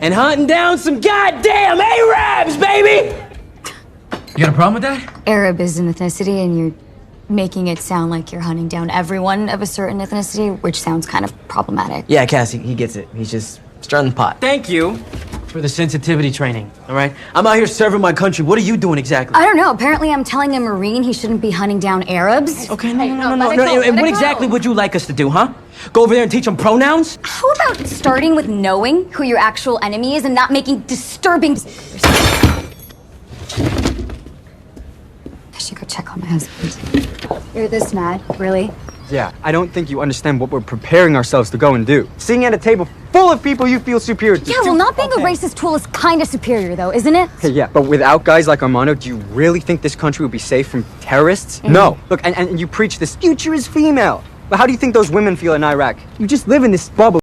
and hunting down some goddamn Arabs, baby! You got a problem with that? Arab is an ethnicity, and you're making it sound like you're hunting down everyone of a certain ethnicity, which sounds kind of problematic. Yeah, Cassie, he gets it. He's just stirring the pot. Thank you for the sensitivity training, all right? I'm out here serving my country. What are you doing exactly? I don't know. Apparently, I'm telling a Marine he shouldn't be hunting down Arabs. Okay, no. And what exactly would you like us to do, huh? Go over there and teach them pronouns? How about starting with knowing who your actual enemy is and not making disturbing... I should go check on my husband. You're this mad, really? Yeah, I don't think you understand what we're preparing ourselves to go and do. Sitting at a table full of people you feel superior to. Yeah, well, not being a racist tool is kind of superior, though, isn't it? Okay, yeah, but without guys like Armando, do you really think this country would be safe from terrorists? No. Look, and you preach this future is female. But how do you think those women feel in Iraq? You just live in this bubble.